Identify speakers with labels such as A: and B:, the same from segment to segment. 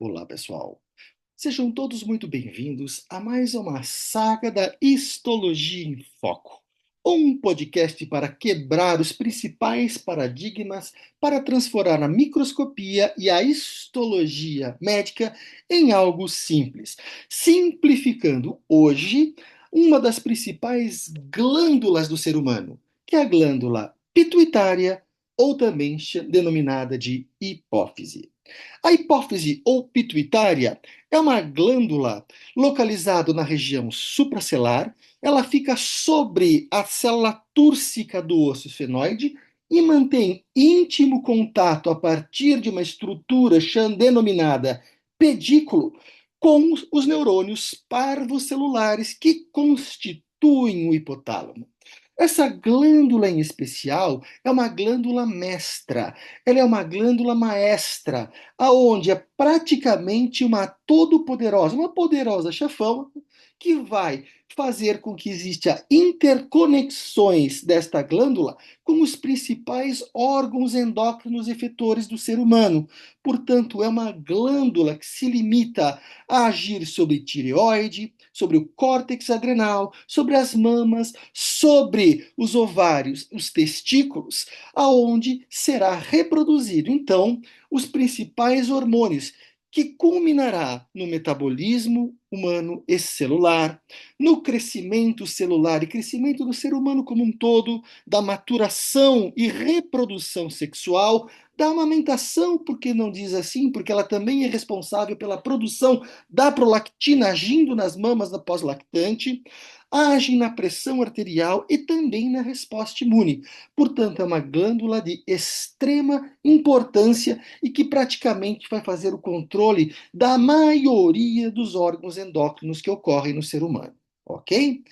A: Olá, pessoal. Sejam todos muito bem-vindos a mais uma saga da Histologia em Foco, um podcast para quebrar os principais paradigmas para transformar a microscopia e a histologia médica em algo simples, simplificando hoje uma das principais glândulas do ser humano, que é a glândula pituitária, ou também denominada de hipófise. A hipófise ou pituitária é uma glândula localizada na região supracelular. Ela fica sobre a célula túrcica do osso esfenoide e mantém íntimo contato a partir de uma estrutura denominada pedículo com os neurônios parvocelulares que constituem o hipotálamo. Essa glândula em especial é uma glândula mestra, ela é uma glândula maestra, aonde é praticamente uma todo-poderosa, uma poderosa chefão que vai fazer com que exista interconexões desta glândula com os principais órgãos endócrinos efetores do ser humano. Portanto, é uma glândula que se limita a agir sobre tireoide, sobre o córtex adrenal, sobre as mamas, sobre os ovários, os testículos, aonde será reproduzido então os principais hormônios, que culminará no metabolismo humano e celular, no crescimento celular e crescimento do ser humano como um todo, da maturação e reprodução sexual, da amamentação, por que não diz assim? Porque ela também é responsável pela produção da prolactina agindo nas mamas da pós-lactante, age na pressão arterial e também na resposta imune. Portanto, é uma glândula de extrema importância e que praticamente vai fazer o controle da maioria dos órgãos endócrinos que ocorrem no ser humano. Ok?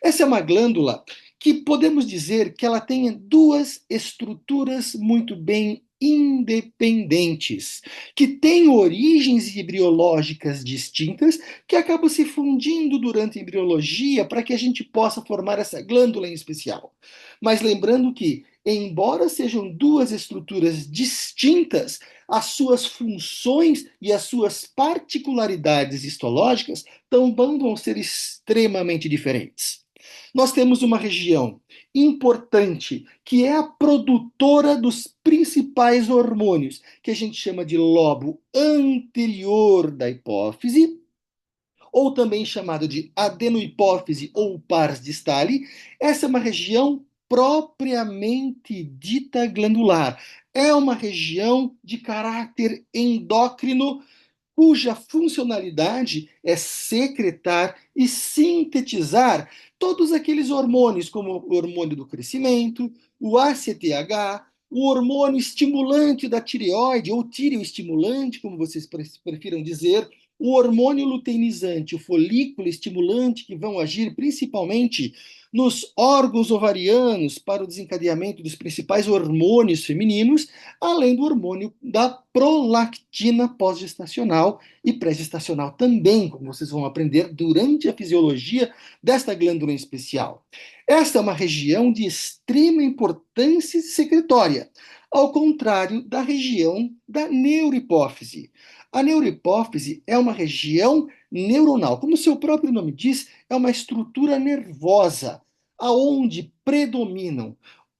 A: Essa é uma glândula que podemos dizer que ela tem duas estruturas muito bem independentes, que têm origens embriológicas distintas, que acabam se fundindo durante a embriologia para que a gente possa formar essa glândula em especial. Mas lembrando que, embora sejam duas estruturas distintas, as suas funções e as suas particularidades histológicas também vão ser extremamente diferentes. Nós temos uma região importante que é a produtora dos principais hormônios, que a gente chama de lobo anterior da hipófise, ou também chamado de adenohipófise ou pars distale. Essa é uma região propriamente dita glandular. É uma região de caráter endócrino cuja funcionalidade é secretar e sintetizar todos aqueles hormônios, como o hormônio do crescimento, o ACTH, o hormônio estimulante da tireoide, ou tireoestimulante, como vocês prefiram dizer, o hormônio luteinizante, o folículo estimulante, que vão agir principalmente nos órgãos ovarianos para o desencadeamento dos principais hormônios femininos, além do hormônio da prolactina pós-gestacional e pré-gestacional também, como vocês vão aprender durante a fisiologia desta glândula em especial. Esta é uma região de extrema importância secretória, ao contrário da região da neurohipófise. A neurohipófise é uma região neuronal, como seu próprio nome diz, é uma estrutura nervosa, aonde predominam,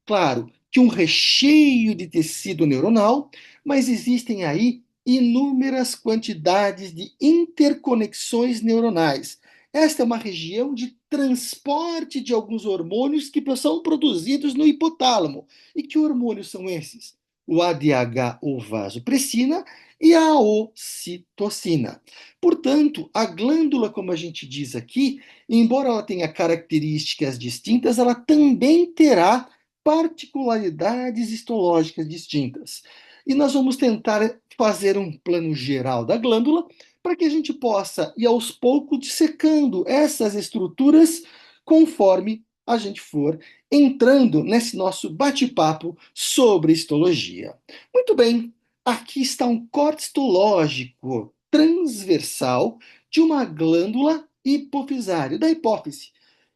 A: claro, que um recheio de tecido neuronal, mas existem aí inúmeras quantidades de interconexões neuronais. Esta é uma região de transporte de alguns hormônios que são produzidos no hipotálamo. E que hormônios são esses? O ADH ou vasopressina e a ocitocina. Portanto, a glândula, como a gente diz aqui, embora ela tenha características distintas, ela também terá particularidades histológicas distintas. E nós vamos tentar fazer um plano geral da glândula para que a gente possa ir aos poucos dissecando essas estruturas conforme a gente for entrando nesse nosso bate-papo sobre histologia. Muito bem, aqui está um corte histológico transversal de uma glândula hipofisária, da hipófise,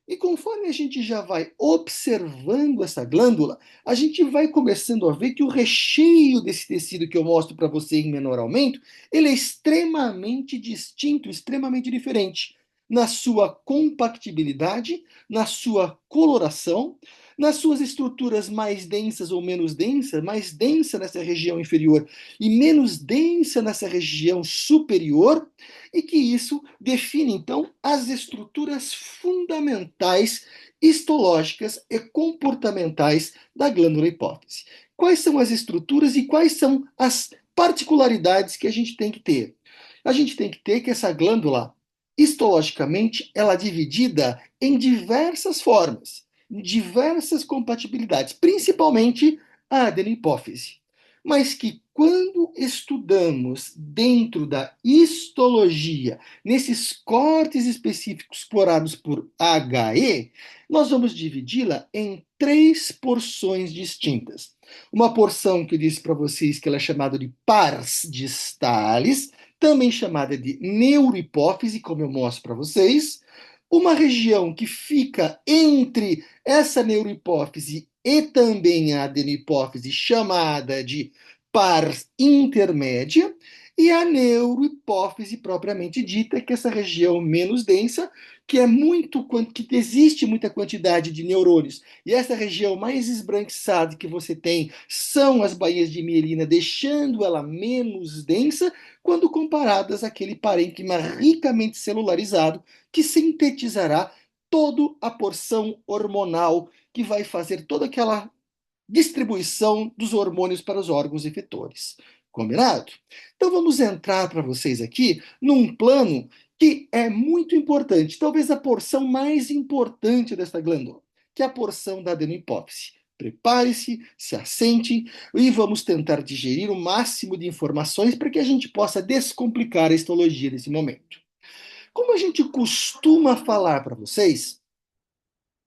A: E conforme a gente já vai observando essa glândula, a gente vai começando a ver que o recheio desse tecido que eu mostro para você em menor aumento, ele é extremamente distinto, extremamente diferente na sua compactibilidade, na sua coloração, nas suas estruturas mais densas ou menos densas, mais densa nessa região inferior e menos densa nessa região superior, e que isso define, então, as estruturas fundamentais histológicas e comportamentais da glândula hipófise. Quais são as estruturas e quais são as particularidades que a gente tem que ter? A gente tem que ter que essa glândula, histologicamente, ela é dividida em diversas formas, em diversas compatibilidades, principalmente a adenopófise, mas que quando estudamos dentro da histologia, nesses cortes específicos explorados por HE, nós vamos dividi-la em três porções distintas. Uma porção que eu disse para vocês que ela é chamada de pars distalis, também chamada de neurohipófise, como eu mostro para vocês. Uma região que fica entre essa neurohipófise e também a adenopófise, chamada de pars intermédia, e a neurohipófise propriamente dita, que é essa região menos densa, que é muito que existe muita quantidade de neurônios. E essa região mais esbranquiçada que você tem são as baías de mielina, deixando ela menos densa quando comparadas àquele parênquima ricamente celularizado que sintetizará toda a porção hormonal que vai fazer toda aquela distribuição dos hormônios para os órgãos efetores. Combinado? Então vamos entrar para vocês aqui num plano que é muito importante, talvez a porção mais importante desta glândula, que é a porção da adenopófise. Prepare-se, se assente e vamos tentar digerir o máximo de informações para que a gente possa descomplicar a histologia nesse momento. Como a gente costuma falar para vocês,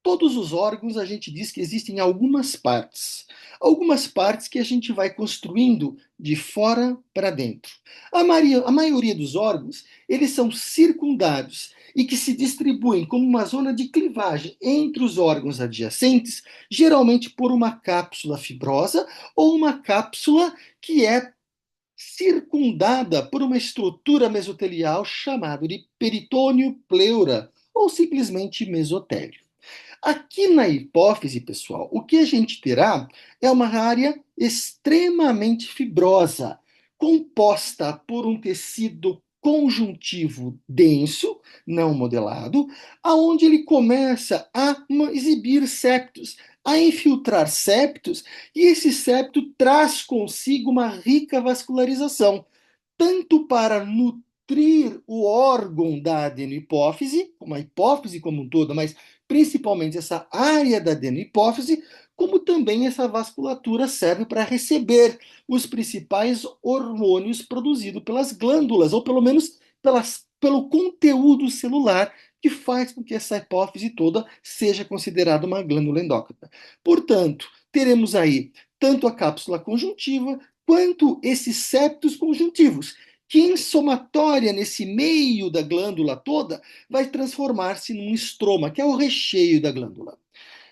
A: todos os órgãos a gente diz que existem algumas partes. Algumas partes que a gente vai construindo de fora para dentro. A maioria dos órgãos, eles são circundados e que se distribuem como uma zona de clivagem entre os órgãos adjacentes, geralmente por uma cápsula fibrosa ou uma cápsula que é circundada por uma estrutura mesotelial chamada de peritônio pleura ou simplesmente mesotélio. Aqui na hipófise, pessoal, o que a gente terá é uma área extremamente fibrosa, composta por um tecido conjuntivo denso, não modelado, aonde ele começa a exibir septos, a infiltrar septos, e esse septo traz consigo uma rica vascularização, tanto para nutrir o órgão da adenohipófise, como a hipófise como um todo, mas principalmente essa área da adenohipófise, como também essa vasculatura serve para receber os principais hormônios produzidos pelas glândulas, ou pelo menos pelo conteúdo celular que faz com que essa hipófise toda seja considerada uma glândula endócrina. Portanto, teremos aí tanto a cápsula conjuntiva quanto esses septos conjuntivos, que em somatória nesse meio da glândula toda vai transformar-se num estroma, que é o recheio da glândula.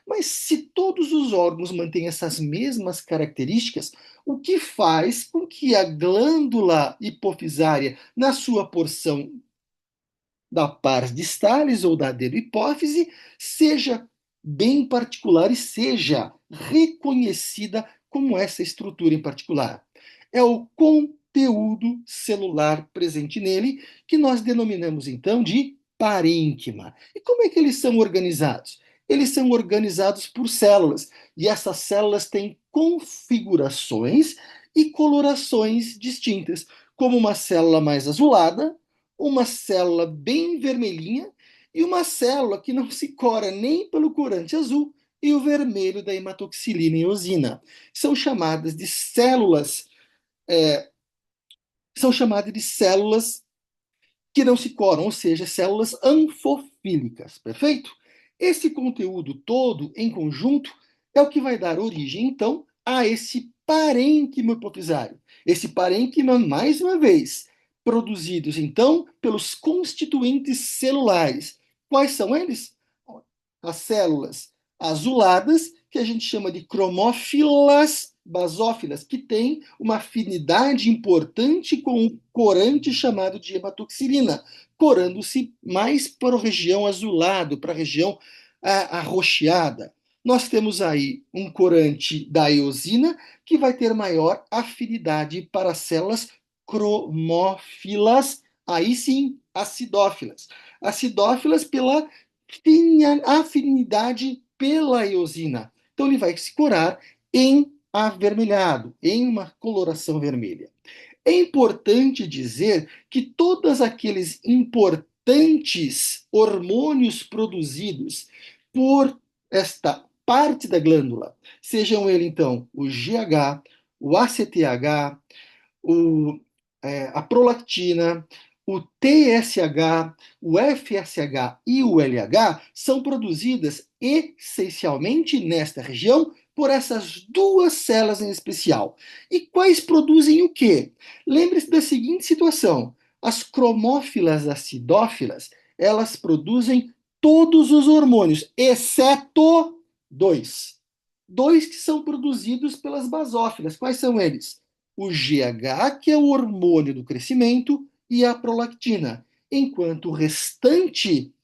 A: Mas se todos os órgãos mantêm essas mesmas características, o que faz com que a glândula hipofisária, na sua porção da pars distalis ou da adenohipófise, seja bem particular e seja reconhecida como essa estrutura em particular? É o conteúdo celular presente nele, que nós denominamos então de parênquima. E como é que eles são organizados? Eles são organizados por células, e essas células têm configurações e colorações distintas, como uma célula mais azulada, uma célula bem vermelhinha e uma célula que não se cora nem pelo corante azul e o vermelho da hematoxilina e eosina. São chamadas de células, é, são chamadas de células que não se coram, ou seja, células anfofílicas, perfeito? Esse conteúdo todo, em conjunto, é o que vai dar origem, então, a esse parênquima hipofisário. Esse parênquima, mais uma vez, produzidos, então, pelos constituintes celulares. Quais são eles? as células azuladas, que a gente chama de cromófilas basófilas, que têm uma afinidade importante com um corante chamado de hematoxilina, corando-se mais para a região azulado, para a região arroxeada. Nós temos aí um corante da eosina, que vai ter maior afinidade para células cromófilas, aí sim, acidófilas. Acidófilas pela afinidade pela eosina. Então ele vai se corar em avermelhado, em uma coloração vermelha. É importante dizer que todos aqueles importantes hormônios produzidos por esta parte da glândula, sejam ele então o GH, o ACTH, a prolactina, o TSH, o FSH e o LH, são produzidas essencialmente nesta região por essas duas células em especial. E quais produzem o quê? Lembre-se da seguinte situação: as cromófilas acidófilas, elas produzem todos os hormônios, exceto dois. Dois que são produzidos pelas basófilas. Quais são eles? O GH, que é o hormônio do crescimento, e a prolactina, enquanto o restante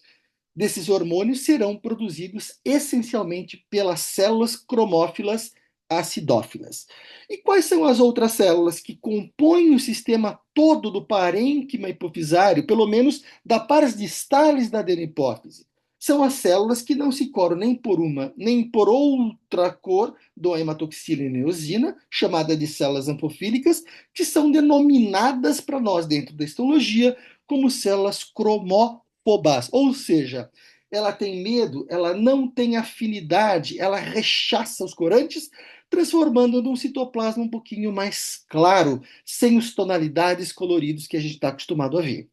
A: desses hormônios serão produzidos essencialmente pelas células cromófilas acidófilas. E quais são as outras células que compõem o sistema todo do parênquima hipofisário, pelo menos da partes distales da adenopófise? São as células que não se coram nem por uma nem por outra cor do hematoxilina e eosina, chamada de células anfofílicas, que são denominadas para nós dentro da histologia como células cromófobas, ou seja, ela tem medo, ela não tem afinidade, ela rechaça os corantes, transformando num citoplasma um pouquinho mais claro, sem os tonalidades coloridos que a gente está acostumado a ver.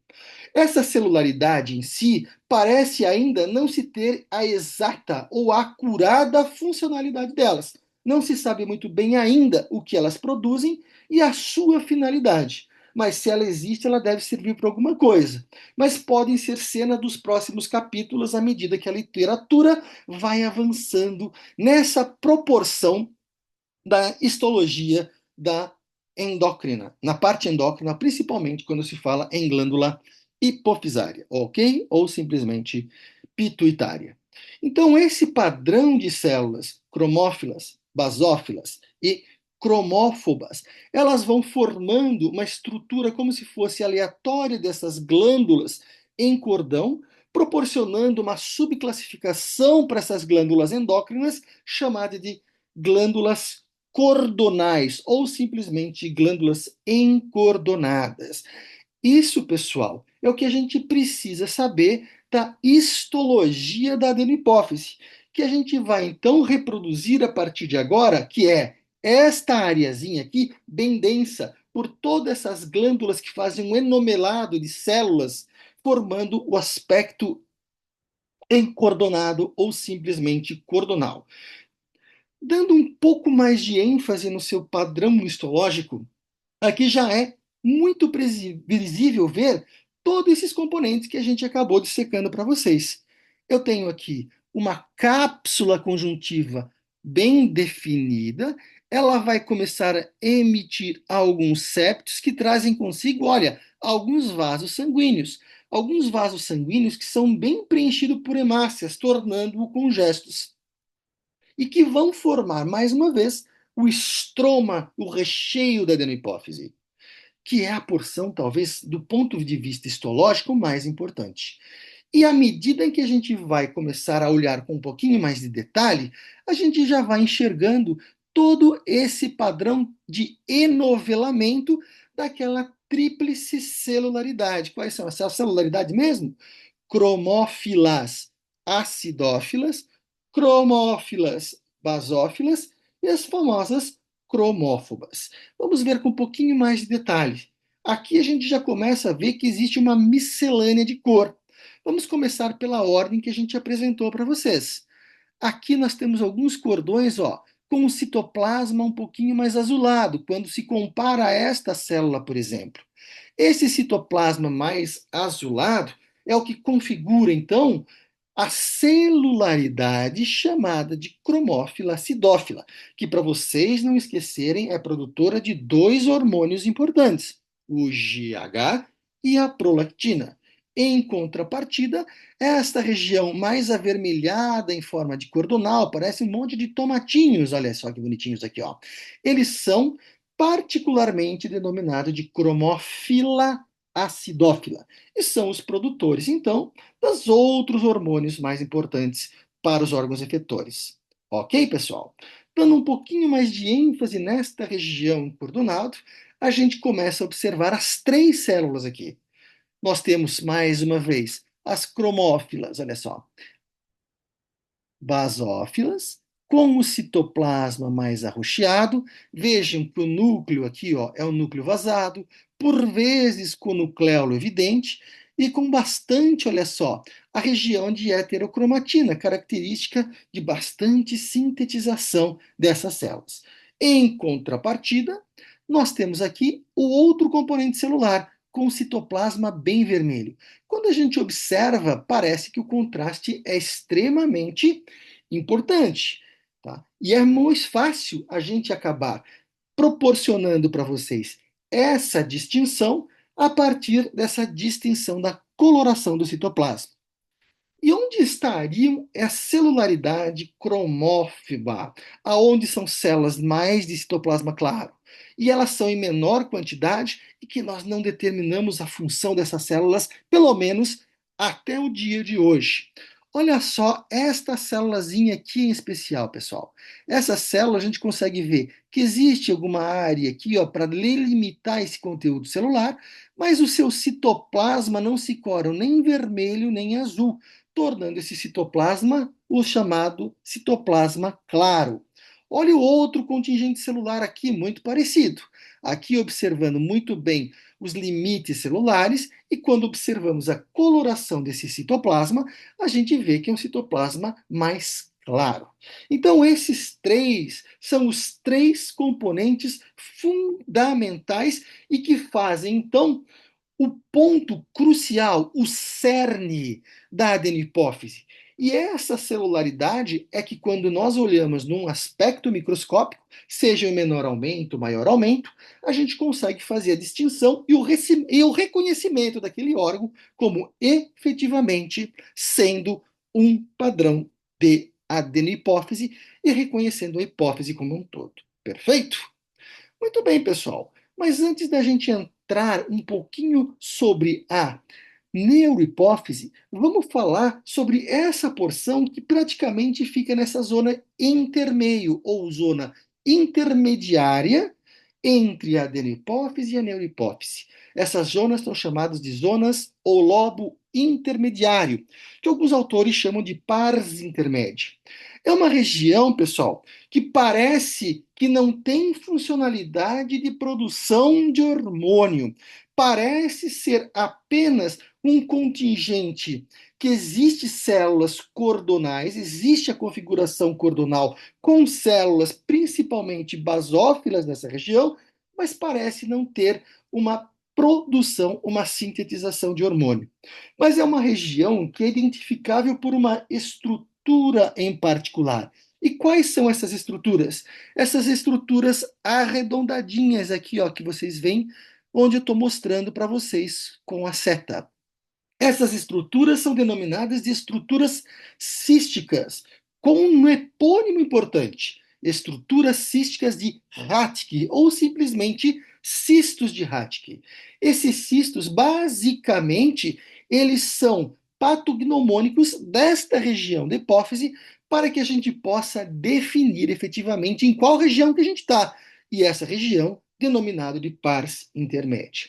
A: Essa celularidade em si parece ainda não se ter a exata ou a acurada funcionalidade delas. Não se sabe muito bem ainda o que elas produzem e a sua finalidade. Mas se ela existe, ela deve servir para alguma coisa. Mas podem ser cena dos próximos capítulos à medida que a literatura vai avançando nessa proporção da histologia da endócrina, na parte endócrina, principalmente quando se fala em glândula hipofisária, ok? Ou simplesmente pituitária. Então, esse padrão de células cromófilas, basófilas e cromófobas, elas vão formando uma estrutura como se fosse aleatória dessas glândulas em cordão, proporcionando uma subclassificação para essas glândulas endócrinas chamada de glândulas cordonais ou simplesmente glândulas encordonadas. Isso, pessoal, é o que a gente precisa saber da histologia da adenopófise, que a gente vai então reproduzir a partir de agora, que é esta areazinha aqui, bem densa, por todas essas glândulas que fazem um enomelado de células, formando o aspecto encordonado ou simplesmente cordonal. Dando um pouco mais de ênfase no seu padrão histológico, aqui já é muito visível ver todos esses componentes que a gente acabou dissecando para vocês. Eu tenho aqui uma cápsula conjuntiva bem definida, ela vai começar a emitir alguns septos que trazem consigo, olha, alguns vasos sanguíneos. Alguns vasos sanguíneos que são bem preenchidos por hemácias, tornando-o congestos e que vão formar, mais uma vez, o estroma, o recheio da adenopófise, que é a porção, talvez, do ponto de vista histológico, mais importante. E à medida em que a gente vai começar a olhar com um pouquinho mais de detalhe, a gente já vai enxergando todo esse padrão de enovelamento daquela tríplice celularidade. Quais são essas celularidades mesmo? Cromófilas acidófilas, cromófilas basófilas e as famosas cromófobas. Vamos ver com um pouquinho mais de detalhe. Aqui a gente já começa a ver que existe uma miscelânea de cor. Vamos começar pela ordem que a gente apresentou para vocês. Aqui nós temos alguns cordões, ó, com o citoplasma um pouquinho mais azulado, quando se compara a esta célula, por exemplo. Esse citoplasma mais azulado é o que configura, então, a celularidade chamada de cromófila acidófila, que, para vocês não esquecerem, é produtora de dois hormônios importantes, o GH e a prolactina. Em contrapartida, esta região mais avermelhada em forma de cordonal, parece um monte de tomatinhos, olha só que bonitinhos aqui, ó. Eles são particularmente denominados de cromófila acidófila, e são os produtores, então, dos outros hormônios mais importantes para os órgãos efetores. Ok, pessoal? Dando um pouquinho mais de ênfase nesta região cordonado, a gente começa a observar as três células aqui. Nós temos, mais uma vez, as cromófilas, olha só, basófilas, com o citoplasma mais arroxeado. Vejam que o núcleo aqui, ó, é um núcleo vazado, por vezes com nucleolo evidente e com bastante, olha só, a região de heterocromatina, característica de bastante sintetização dessas células. Em contrapartida, nós temos aqui o outro componente celular, com o citoplasma bem vermelho. Quando a gente observa, parece que o contraste é extremamente importante. Tá? E é mais fácil a gente acabar proporcionando para vocês essa distinção a partir dessa distinção da coloração do citoplasma. E onde estaria a celularidade cromófiba, aonde são células mais de citoplasma claro? E elas são em menor quantidade e que nós não determinamos a função dessas células, pelo menos até o dia de hoje. Olha só esta célulazinha aqui em especial, pessoal. Essa célula a gente consegue ver que existe alguma área aqui para delimitar esse conteúdo celular, mas o seu citoplasma não se cora nem em vermelho nem em azul, tornando esse citoplasma o chamado citoplasma claro. Olha o outro contingente celular aqui, muito parecido. Aqui observando muito bem os limites celulares, e quando observamos a coloração desse citoplasma, a gente vê que é um citoplasma mais claro. Então, esses três são os três componentes fundamentais e que fazem, então, o ponto crucial, o cerne da adenopófise. E essa celularidade é que, quando nós olhamos num aspecto microscópico, seja em menor aumento, maior aumento, a gente consegue fazer a distinção e o reconhecimento daquele órgão como efetivamente sendo um padrão de adenopófise e reconhecendo a hipófise como um todo. Perfeito? Muito bem, pessoal. Mas antes da gente entrar um pouquinho sobre a neurohipófise, vamos falar sobre essa porção que praticamente fica nessa zona intermeio, ou zona intermediária entre a adenopófise e a neurohipófise. Essas zonas são chamadas de zonas ou lobo intermediário, que alguns autores chamam de pars intermédia. É uma região, pessoal, que parece que não tem funcionalidade de produção de hormônio. Parece ser apenas um contingente que existe células cordonais, existe a configuração cordonal com células principalmente basófilas nessa região, mas parece não ter uma produção, uma sintetização de hormônio. Mas é uma região que é identificável por uma estrutura em particular. E quais são essas estruturas? Essas estruturas arredondadinhas aqui, ó, que vocês veem, onde eu estou mostrando para vocês com a seta. Essas estruturas são denominadas de estruturas císticas, com um epônimo importante: estruturas císticas de Rathke, ou simplesmente cistos de Rathke. Esses cistos, basicamente, eles são patognomônicos desta região da hipófise, para que a gente possa definir efetivamente em qual região que a gente está. E essa região, denominada de pars intermédia.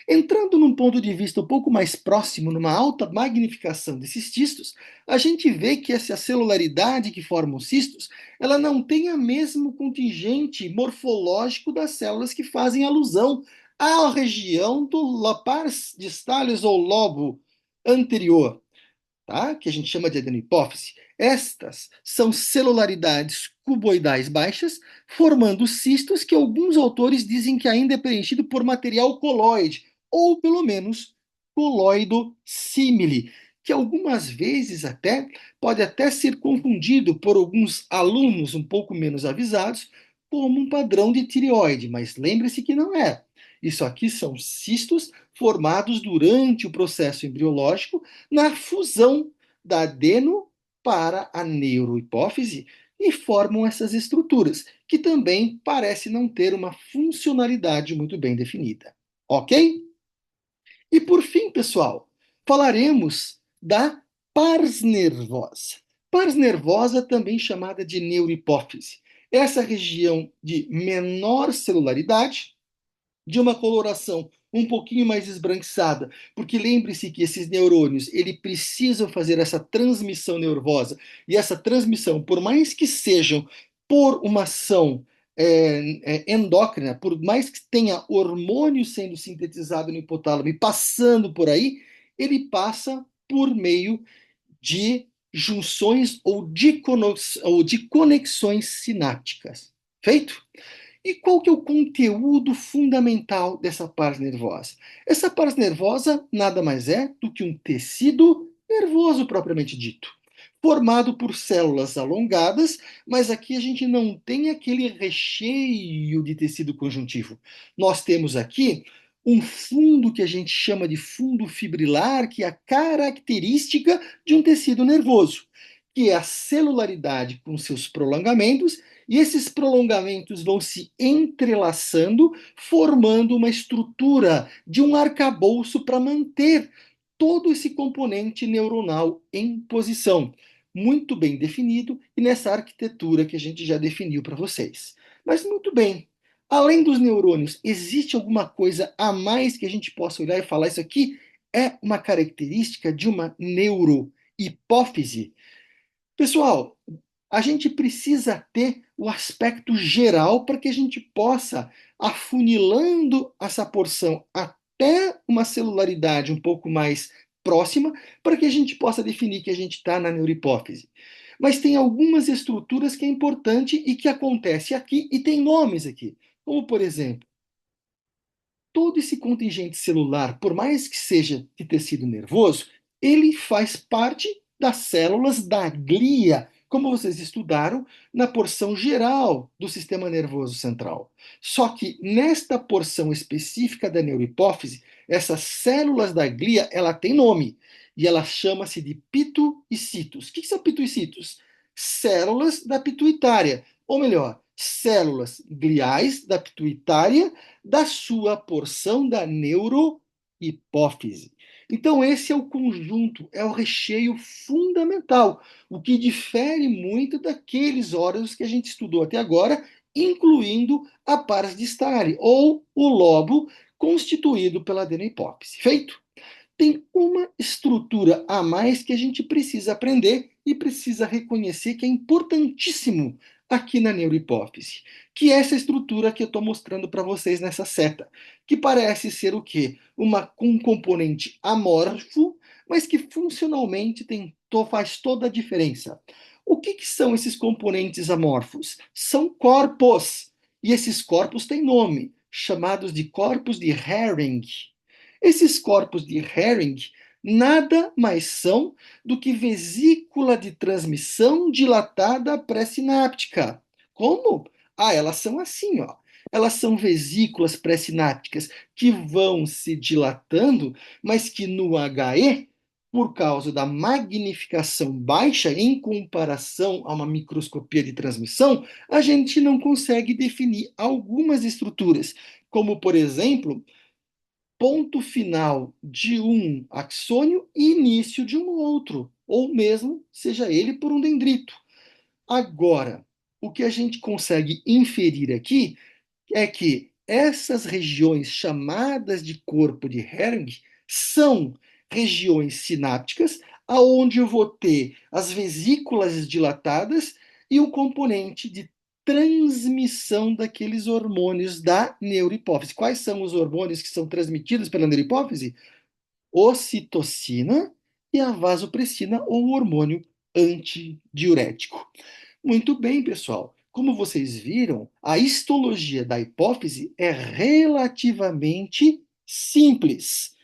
A: Entrando num ponto de vista um pouco mais próximo, numa alta magnificação desses cistos, a gente vê que essa celularidade que forma os cistos, ela não tem o mesmo contingente morfológico das células que fazem alusão à região do pars distalis ou lobo anterior, tá? Que a gente chama de adenopófise. Estas são celularidades cuboidais baixas, formando cistos que alguns autores dizem que ainda é preenchido por material coloide, ou pelo menos coloido símile, que algumas vezes até pode até ser confundido por alguns alunos um pouco menos avisados como um padrão de tireoide, mas lembre-se que não é. Isso aqui são cistos formados durante o processo embriológico na fusão da adeno para a neurohipófise e formam essas estruturas, que também parece não ter uma funcionalidade muito bem definida. Ok? E por fim, pessoal, falaremos da pars nervosa. Pars nervosa, também chamada de neurohipófise. Essa região de menor celularidade, de uma coloração um pouquinho mais esbranquiçada, porque lembre-se que esses neurônios, eles precisam fazer essa transmissão nervosa, e essa transmissão, por mais que sejam por uma ação endócrina, por mais que tenha hormônio sendo sintetizado no hipotálamo e passando por aí, ele passa por meio de junções ou de conexões sinápticas. Feito? E qual que é o conteúdo fundamental dessa pars nervosa? Essa pars nervosa nada mais é do que um tecido nervoso propriamente dito, formado por células alongadas, mas aqui a gente não tem aquele recheio de tecido conjuntivo. Nós temos aqui um fundo que a gente chama de fundo fibrilar, que é a característica de um tecido nervoso, que é a celularidade com seus prolongamentos, e esses prolongamentos vão se entrelaçando, formando uma estrutura de um arcabouço para manter todo esse componente neuronal em posição, muito bem definido e nessa arquitetura que a gente já definiu para vocês. Mas muito bem, além dos neurônios, existe alguma coisa a mais que a gente possa olhar e falar isso aqui é uma característica de uma neurohipófise? Pessoal, a gente precisa ter o aspecto geral para que a gente possa, afunilando essa porção até uma celularidade um pouco mais próxima, para que a gente possa definir que a gente está na neurohipófise. Mas tem algumas estruturas que é importante e que acontece aqui e tem nomes aqui. Como, por exemplo, todo esse contingente celular, por mais que seja de tecido nervoso, ele faz parte das células da glia, como vocês estudaram na porção geral do sistema nervoso central. Só que nesta porção específica da neurohipófise, essas células da glia, ela tem nome, e ela chama-se de pituicitos. O que são pituicitos? Células da pituitária, ou melhor, células gliais da pituitária da sua porção da neurohipófise. Então, esse é o conjunto, é o recheio fundamental, o que difere muito daqueles órgãos que a gente estudou até agora, incluindo a pars distale, ou o lobo constituído pela adenohipófise. Feito? Tem uma estrutura a mais que a gente precisa aprender e precisa reconhecer que é importantíssimo aqui na neurohipófise, que é essa estrutura que eu estou mostrando para vocês nessa seta, que parece ser o quê? Um componente amorfo, mas que funcionalmente faz toda a diferença. O que são esses componentes amorfos? São corpos, e esses corpos têm nome, chamados de corpos de Hering. Esses corpos de Hering nada mais são do que vesícula de transmissão dilatada pré-sináptica. Como? Ah, elas são assim, ó. Elas são vesículas pré-sinápticas que vão se dilatando, mas que no HE, por causa da magnificação baixa em comparação a uma microscopia de transmissão, a gente não consegue definir algumas estruturas, como por exemplo, ponto final de um axônio e início de um outro, ou mesmo seja ele por um dendrito. Agora, o que a gente consegue inferir aqui é que essas regiões chamadas de corpo de Hering são regiões sinápticas, aonde eu vou ter as vesículas dilatadas e o componente de transmissão daqueles hormônios da neurohipófise. Quais são os hormônios que são transmitidos pela neurohipófise? Ocitocina e a vasopressina, ou hormônio antidiurético. Muito bem, pessoal. Como vocês viram, a histologia da hipófise é relativamente simples.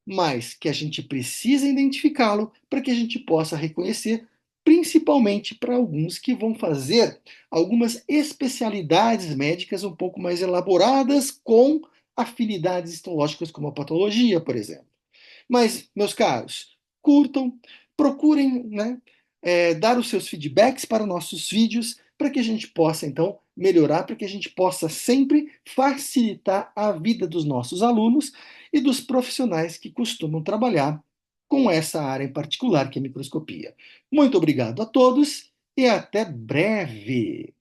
A: mas que a gente precisa identificá-lo para que a gente possa reconhecer, principalmente para alguns que vão fazer algumas especialidades médicas um pouco mais elaboradas com afinidades histológicas, como a patologia, por exemplo. Mas, meus caros, curtam, procurem, né, dar os seus feedbacks para nossos vídeos, para que a gente possa, então, melhorar, para que a gente possa sempre facilitar a vida dos nossos alunos e dos profissionais que costumam trabalhar com essa área em particular, que é a microscopia. Muito obrigado a todos e até breve!